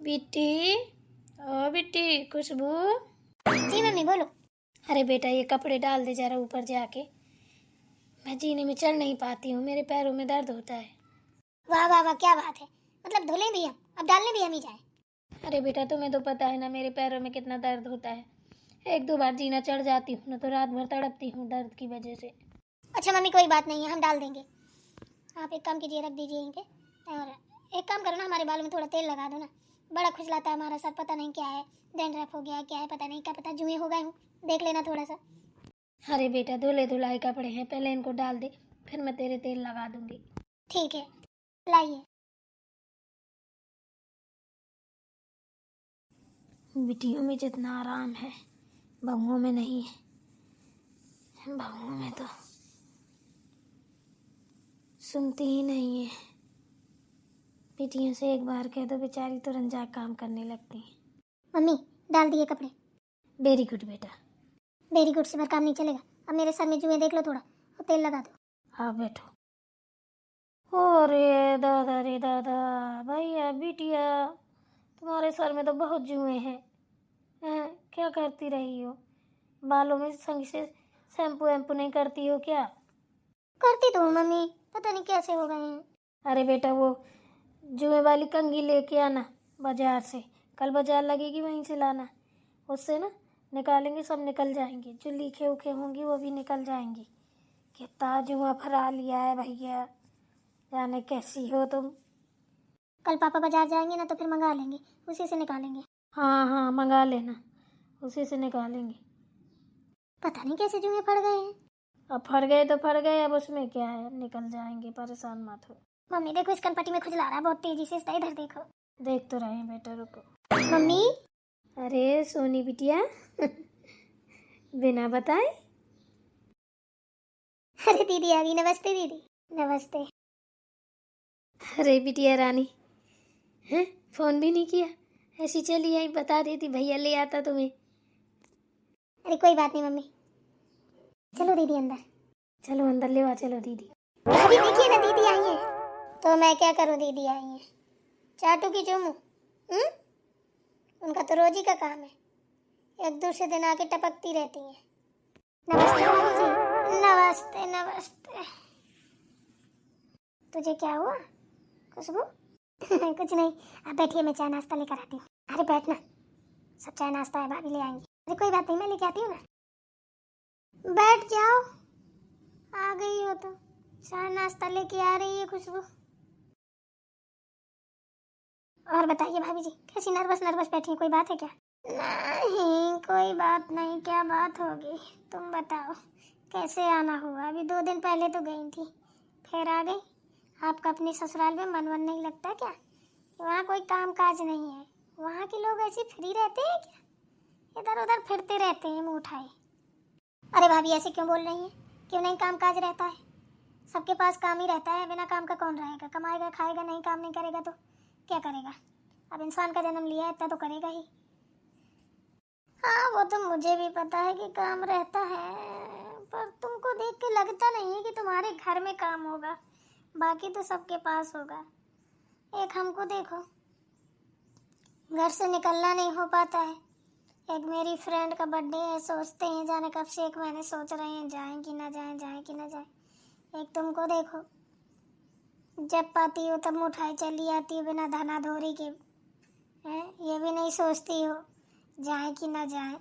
बेटी, ओ बेटी खुशबू। जी मम्मी बोलो। अरे बेटा ये कपड़े डाल दे जरा ऊपर जाके, मैं जीने में चढ़ नहीं पाती हूँ, मेरे पैरों में दर्द होता है। वाह वाह वाह, क्या बात है, मतलब धुले भी हम, अब डालने भी हम ही जाए। अरे बेटा तुम्हें तो पता है ना मेरे पैरों में कितना दर्द होता है। एक दो बार जीना चढ़ जाती हूँ ना तो रात भर तड़पती हूँ दर्द की वजह से। अच्छा मम्मी कोई बात नहीं है, हम डाल देंगे। आप एक काम कीजिए, रख दीजिए यहीं पे। और एक काम करो ना, हमारे बालों में थोड़ा तेल लगा दो ना, बड़ा खुजलाता है हमारा सर, पता नहीं क्या है, डैंड्रफ हो गया क्या है पता नहीं, क्या पता जुएं हो गए हूँ, देख लेना थोड़ा सा। अरे बेटा धुले धुलाए कपड़े हैं, पहले इनको डाल दे फिर मैं तेरे तेल लगा दूंगी। ठीक है लाइए। बिटियों में जितना आराम है बहुओं में नहीं है। बहुओं में तो सुनती ही नहीं है। बिटियों से एक बार कह दो बेचारी तुरंत जा काम करने लगती हैं। मम्मी डाल दिए कपड़े। वेरी गुड बेटा। वेरी गुड से भर काम नहीं चलेगा, अब मेरे सर में जुएं देख लो थोड़ा और तेल लगा दो। हाँ बैठो। अरे दादा रे दादा, भैया बिटिया तुम्हारे सर में तो बहुत जुएं हैं। क्या करती रही हो? बालों में संग से शैम्पू वैम्पू नहीं करती हो क्या? करती तो हूँ मम्मी, पता नहीं कैसे हो गए हैं। अरे बेटा वो जुए वाली कंघी लेके आना बाजार से, कल बाजार लगेगी वहीं से लाना, उससे ना निकालेंगे, सब निकल जाएंगे, जो लीखे उखे होंगी वो भी निकल जाएंगी। कितना जुआ फरा लिया है भैया, जाने कैसी हो तुम। कल पापा बाजार जाएंगे ना तो फिर मंगा लेंगे, उसी से निकालेंगे। हाँ हाँ मंगा लेना, उसी से निकालेंगे। पता नहीं कैसे जुएं पड़ गए हैं। अब फट गए तो फट गए, अब उसमें क्या है, अब निकल जाएंगे, परेशान मत हो। मम्मी देखो इस कनपट्टी में खुजला रहा है बहुत तेजी से, इसका इधर देखो। देख तो रहे हैं बेटा, रुको। मम्मी अरे सोनी बिटिया बिना बताए। अरे दीदी आ गई, नमस्ते दीदी। नमस्ते। अरे बिटिया रानी, हैं फोन भी नहीं किया, ऐसी चली आई, बता देती भैया ले आता तुम्हें। अरे कोई बात नहीं मम्मी, चलो दीदी अंदर। चलो अंदर ले आ, चलो दीदी। अभी देखिए ना दीदी आई है, तो मैं क्या करूं, दीदी आई है चाटू की चूमू। उनका तो रोज ही का काम है, एक दूसरे दिन आके टपकती रहती हैं। नमस्ते भाभी जी। नमस्ते नमस्ते। तुझे क्या हुआ खुशबू? कुछ नहीं, आप बैठिए, मैं चाय नाश्ता लेकर आती हूँ। अरे बैठना, सब चाय नाश्ता है भाभी ले आएंगी। अरे कोई बात नहीं, मैं लेके आती हूँ ना। बैठ जाओ, आ गई हो तो चाय नाश्ता लेके आ रही है खुशबू। और बताइए भाभी जी, कैसी नर्वस नर्वस बैठी, कोई बात है क्या? नहीं कोई बात नहीं, क्या बात होगी, तुम बताओ कैसे आना हुआ? अभी 2 दिन पहले तो गई थी, फिर आ गई। आपका अपने ससुराल में मन वन नहीं लगता क्या? वहाँ कोई काम काज नहीं है, वहाँ के लोग ऐसे फ्री रहते हैं क्या? इधर उधर फिरते रहते हैं मुँह उठाए। अरे भाभी ऐसे क्यों बोल रही हैं? क्यों नहीं काम काज रहता है? सबके पास काम ही रहता है, बिना काम का कौन रहेगा? कमाएगा खाएगा, नहीं काम नहीं करेगा तो क्या करेगा? अब इंसान का जन्म लिया है इतना तो करेगा ही। हाँ वो तो मुझे भी पता है कि काम रहता है, पर तुमको देख के लगता नहीं है कि तुम्हारे घर में काम होगा, बाकी तो सबके पास होगा। एक हमको देखो, घर से निकलना नहीं हो पाता है। एक मेरी फ्रेंड का बर्थडे है, सोचते हैं जाने कब से 1 महीने सोच रहे हैं जाएं कि ना जाएं, जाएं कि ना जाएं। एक तुमको देखो, जब पाती हो तब उठाई चली आती हो बिना धना धोरी के, हैं ये भी नहीं सोचती हो जाए कि ना जाए।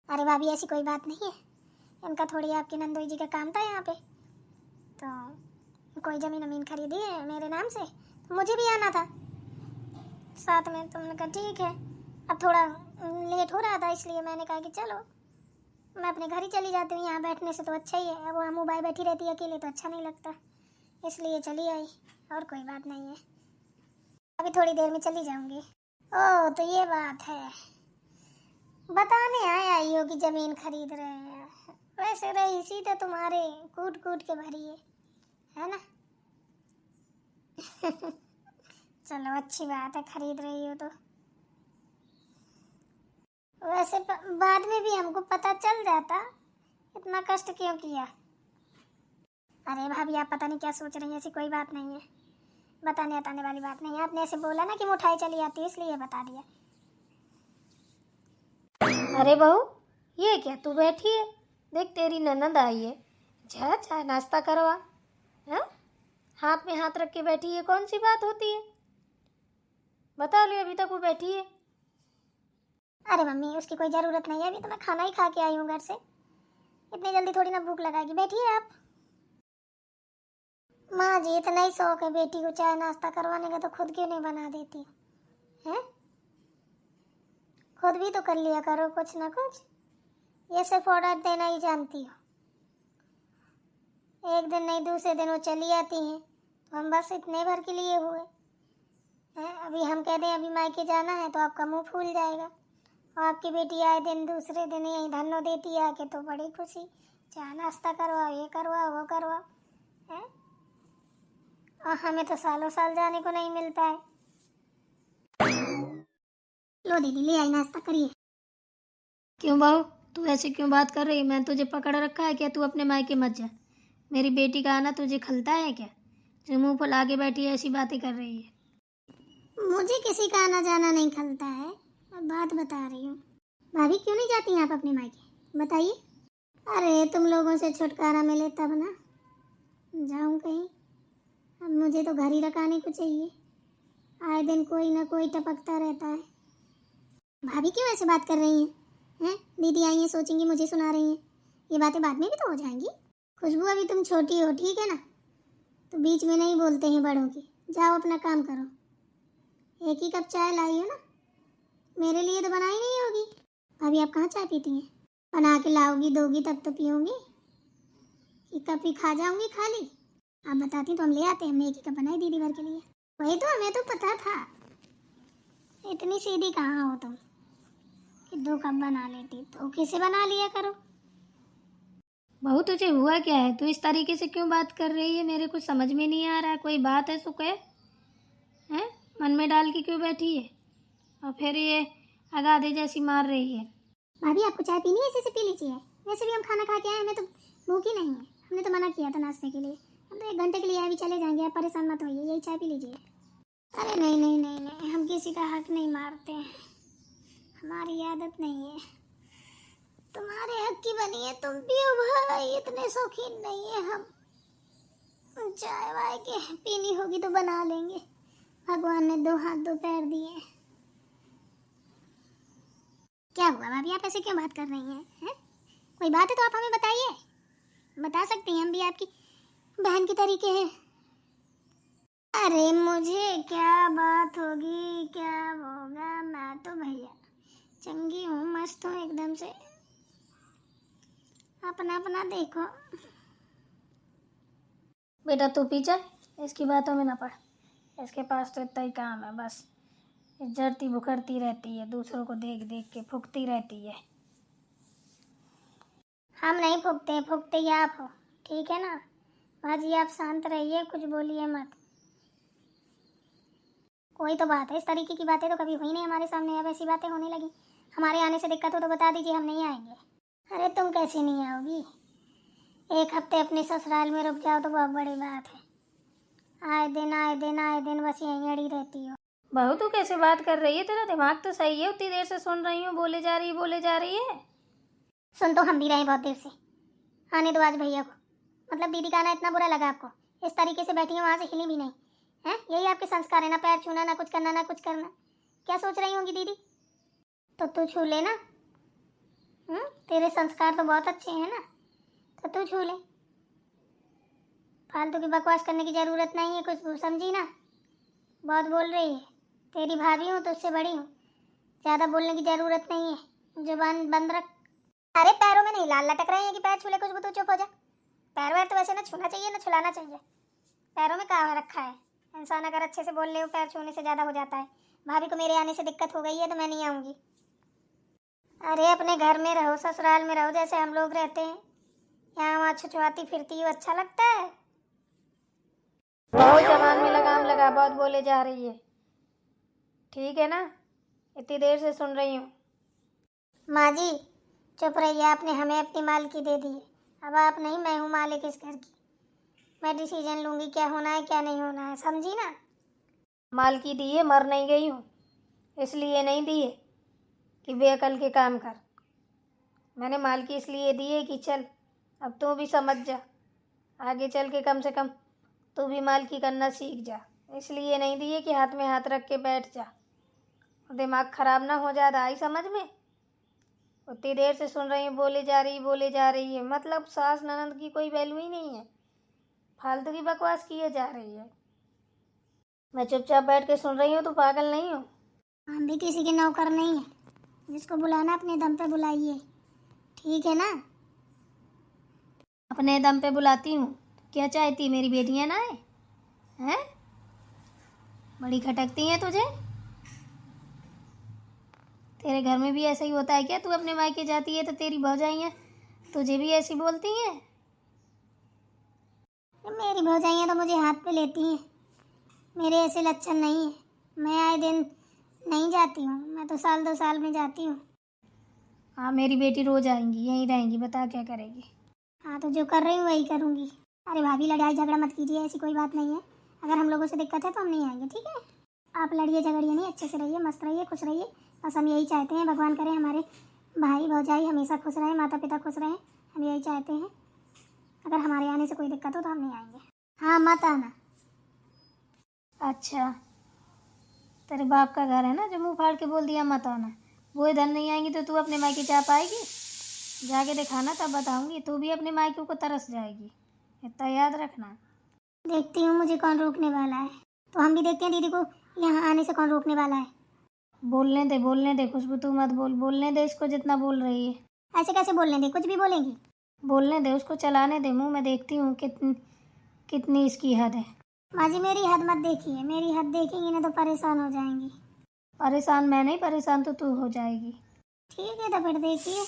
अरे भाभी ऐसी कोई बात नहीं है, इनका थोड़ी आपके नंदोई जी का काम था यहाँ पे, तो कोई जमीन अमीन खरीदी है मेरे नाम से, तो मुझे भी आना था साथ में। तुमने कहा ठीक है, अब थोड़ा लेट हो रहा था इसलिए मैंने कहा कि चलो मैं अपने घर ही चली जाती हूँ, यहाँ बैठने से तो अच्छा ही है। अब वो मुँह बाय बैठी रहती है अकेले तो अच्छा नहीं लगता, इसलिए चली आई, और कोई बात नहीं है। अभी थोड़ी देर में चली जाऊंगी। ओह तो ये बात है, बताने आई हो कि जमीन खरीद रहे हैं। वैसे रईसी तो तुम्हारे कूट कूट के भरी है ना। चलो अच्छी बात है, खरीद रही हो तो। वैसे बाद में भी हमको पता चल जाता, इतना कष्ट क्यों किया? अरे भाभी आप पता नहीं क्या सोच रही हैं, ऐसी कोई बात नहीं है। बताने बताने वाली बात नहीं है। आपने ऐसे बोला ना कि मिठाई चली आती है, इसलिए बता दिया। अरे बहू, ये क्या तू बैठी है? देख तेरी ननद आई है, जा चाय नाश्ता करवा। हाँ, हाथ में हाथ रख के बैठी है, कौन सी बात होती है? बता ले, अभी तक वो बैठी है। अरे मम्मी, उसकी कोई ज़रूरत नहीं है, अभी तो मैं खाना ही खा के आई हूँ घर से। इतनी जल्दी थोड़ी ना भूख लगाएगी, बैठिए आप। माँ जी, इतना ही शौक है बेटी को चाय नाश्ता करवाने का, तो खुद क्यों नहीं बना देती हैं? खुद भी तो कर लिया करो कुछ ना कुछ। ये सिर्फ ऑर्डर देना ही जानती हो। एक दिन नहीं दूसरे दिन वो चली आती हैं, तो हम बस इतने भर के लिए हुए हैं। अभी हम कह दें अभी मायके जाना है तो आपका मुंह फूल जाएगा, और आपकी बेटी आए दिन दूसरे दिन यही धन्नो देती है आके, तो बड़ी खुशी, चाय नाश्ता करवाओ, ये करवाओ, वो करवाओ हैं। और हमें तो सालों साल जाने को नहीं मिलता है। लो दीदी, ले आई, नाश्ता करिए। क्यों बहू, तू ऐसे क्यों बात कर रही है? मैं तुझे पकड़ रखा है क्या? तू अपने मायके मत जा। मेरी बेटी का आना तुझे खलता है क्या, जो मुंह फुला के बैठी है ऐसी बातें कर रही है? मुझे किसी का आना जाना नहीं खलता है, मैं बात बता रही हूँ। भाभी, क्यों नहीं जाती हैं आप अपने मायके, बताइए। अरे तुम लोगों से छुटकारा मिले तब ना जाऊँ कहीं। अब मुझे तो घर ही रखाने को चाहिए, आए दिन कोई ना कोई टपकता रहता है। भाभी क्यों ऐसे बात कर रही हैं? दीदी आई हैं, सोचेंगी मुझे सुना रही हैं। ये बातें बाद में भी तो हो जाएंगी। खुशबू, अभी तुम छोटी हो, ठीक है ना, तो बीच में नहीं बोलते हैं बड़ों की। जाओ अपना काम करो। एक ही कप चाय लाई हो ना, मेरे लिए तो बनाई नहीं होगी। भाभी, आप कहाँ चाय पीती हैं? बना के लाओगी, दोगी तब तो पीऊँगी। एक कप ही खा जाऊँगी खाली। आप बताती तो हम ले आते। हमने एक ही कप बनाई दीदी भर के लिए। वही तो, हमें तो पता था। इतनी सीधी कहाँ हो तुम कि 2 कप बना लेती, धोखे से बना लिया करो। बहू, तुझे हुआ क्या है? तू इस तरीके से क्यों बात कर रही है? मेरे कुछ समझ में नहीं आ रहा है। कोई बात है सो कह, हैं? मन में डाल के क्यों बैठी है, और फिर ये अगाधे जैसी मार रही है? भाभी, आपको चाय पीनी है, इसी से पी लीजिए। वैसे भी हम खाना खा के आए, हमें तो भूख ही नहीं है। हमने तो मना किया था नाश्ते के लिए। हम तो 1 घंटे के लिए अभी चले जाएंगे, आप परेशान मत होइए, यही चाय पी लीजिए। अरे नहीं नहीं नहीं नहीं, हम किसी का हक नहीं मारते हैं, हमारी आदत नहीं है। तुम्हारे हक की बनी है, तुम पियो भाई, इतने शौकीन नहीं है हम। चाय वाय के पीनी होगी तो बना लेंगे, भगवान ने 2 हाथ 2 पैर दिए। क्या हुआ भाभी, आप ऐसे क्यों बात कर रही हैं? कोई बात है तो आप हमें बताइए, बता सकती हैं, हम भी आपकी बहन की तरीके हैं। अरे मुझे क्या बात होगी, क्या होगा, मैं तो भैया चंगी हूँ, मस्त हूँ एकदम से। अपना अपना देखो। बेटा तू पी जाए, इसकी बातों में ना पड़। इसके पास तो इतना ही काम है, बस जड़ती बुखरती रहती है, दूसरों को देख देख के फूकती रहती है। हम नहीं फूकते, फूकते ही आप हो, ठीक है ना। बाजी, आप शांत रहिए, कुछ बोलिए मत। कोई तो बात है, इस तरीके की बातें तो कभी हुई नहीं हमारे सामने, अब ऐसी बातें होने लगी। हमारे आने से दिक्कत हो तो बता दीजिए, हम नहीं आएंगे। अरे तुम कैसे नहीं आओगी? 1 हफ्ते अपने ससुराल में रुक जाओ तो बहुत बड़ी बात है। आए दिन आए दिन आए दिन बस यहीं अड़ी रहती हो। बहू, तू कैसे बात कर रही है? तेरा दिमाग तो सही है, उतनी देर से सुन रही हूँ, बोले जा रही है। सुन तो हम भी रहे बहुत देर से। आने दो आज भैया को। मतलब दीदी का आना इतना बुरा लगा आपको? इस तरीके से बैठी है, वहाँ से हिली भी नहीं है। यही आपके संस्कार है ना, पैर छूना, ना कुछ करना ना कुछ करना। क्या सोच रही होंगी दीदी? तो तू छू ले ना। तेरे संस्कार तो बहुत अच्छे हैं ना, तो तू छू ले। फालतू की बकवास करने की ज़रूरत नहीं है, कुछ समझी ना। बहुत बोल रही है, तेरी भाभी हूँ तो उससे बड़ी हूँ, ज़्यादा बोलने की ज़रूरत नहीं है, जुबान बंद रख। अरे पैरों में नहीं लाल लटक रहे हैं कि पैर छूले, कुछ तू चुप हो जा। पैर वैर तो वैसे ना छूना चाहिए ना छुलाना चाहिए। पैरों में क्या रखा है? इंसान अगर अच्छे से बोल ले, पैर छूने से ज़्यादा हो जाता है। भाभी को मेरे आने से दिक्कत हो गई है तो मैं नहीं आऊँगी। अरे अपने घर में रहो, ससुराल में रहो, जैसे हम लोग रहते हैं। यहाँ वहाँ छुछुआती फिरती हो, अच्छा लगता है? बहुत जबान में लगाम लगा, बहुत बोले जा रही है, ठीक है ना? इतनी देर से सुन रही हूँ। माँ जी चुप रहिए, आपने हमें अपनी मालकी दे दी है। अब आप नहीं, मैं हूँ मालिक इस घर की। मैं डिसीजन लूँगी क्या होना है क्या नहीं होना है, समझी ना। माल की दी है, मर नहीं गई हूँ, इसलिए नहीं दी है कि बेअकल के काम कर। मैंने माल की इसलिए दी है कि चल अब तू भी समझ जा, आगे चल के कम से कम तू भी माल की करना सीख जा। इसलिए नहीं दी है कि हाथ में हाथ रख के बैठ जा, दिमाग खराब ना हो जाता। आई समझ में? उतनी देर से सुन रही हूँ, बोले जा रही है, मतलब सास ननद की कोई वैल्यू ही नहीं है, फालतू की बकवास किए जा रही है। मैं चुपचाप बैठ के सुन रही हूँ, तो पागल नहीं हूँ। हम भी किसी के नौकर नहीं है, जिसको बुलाना अपने दम पे बुलाइए, ठीक है ना? अपने दम पे बुलाती हूँ, क्या चाहती मेरी बेटियाँ ना आए हैं? बड़ी खटकती हैं तुझे? तेरे घर में भी ऐसा ही होता है क्या? तू अपने मायके जाती है तो तेरी भौजाइयाँ तुझे भी ऐसी बोलती हैं? मेरी भौजाइयाँ तो मुझे हाथ पे लेती हैं, मेरे ऐसे लक्षण नहीं है। मैं आए दिन नहीं जाती हूँ, मैं तो साल 2 साल में जाती हूँ। हाँ, मेरी बेटी रोज आएंगी, यहीं रहेंगी, बता क्या करेगी? हाँ, तो जो कर रही हूँ वही करूँगी। अरे भाभी, लड़ाई झगड़ा मत कीजिए, ऐसी कोई बात नहीं है। अगर हम लोगों से दिक्कत है तो हम नहीं आएंगे, ठीक है? आप लड़िए झगड़िए नहीं, अच्छे से रहिए, मस्त रहिए, खुश रहिए। बस हम यही चाहते हैं, भगवान करे हमारे भाई भौजाई हमेशा खुश रहें, माता पिता खुश रहें, हम यही चाहते हैं। अगर हमारे आने से कोई दिक्कत हो तो हम नहीं आएंगे। हाँ, मत आना। अच्छा, तेरे बाप का घर है ना जो मुंह फाड़ के बोल दिया मत आना? वो इधर नहीं आएंगी तो तू अपने मायके जा पाएगी? जाके दिखाना, तब बताऊंगी। तू भी अपने मायके को तरस जाएगी, इतना याद रखना। देखती हूँ मुझे कौन रोकने वाला है, तो हम भी देखते हैं दीदी को यहाँ आने से कौन रोकने वाला है। बोलने दे खुशबू, तू मत बोल, बोलने दे इसको जितना बोल रही है। ऐसे कैसे बोलने दे? कुछ भी बोलेंगी? बोलने दे उसको, चलाने दे मुंह में, देखती हूँ कितनी इसकी हद है। माँ जी, मेरी हद मत देखिए, मेरी हद देखेंगी ना तो परेशान हो जाएंगी। परेशान मैं नहीं, परेशान तो तू हो जाएगी। ठीक है, तो फिर देखिए।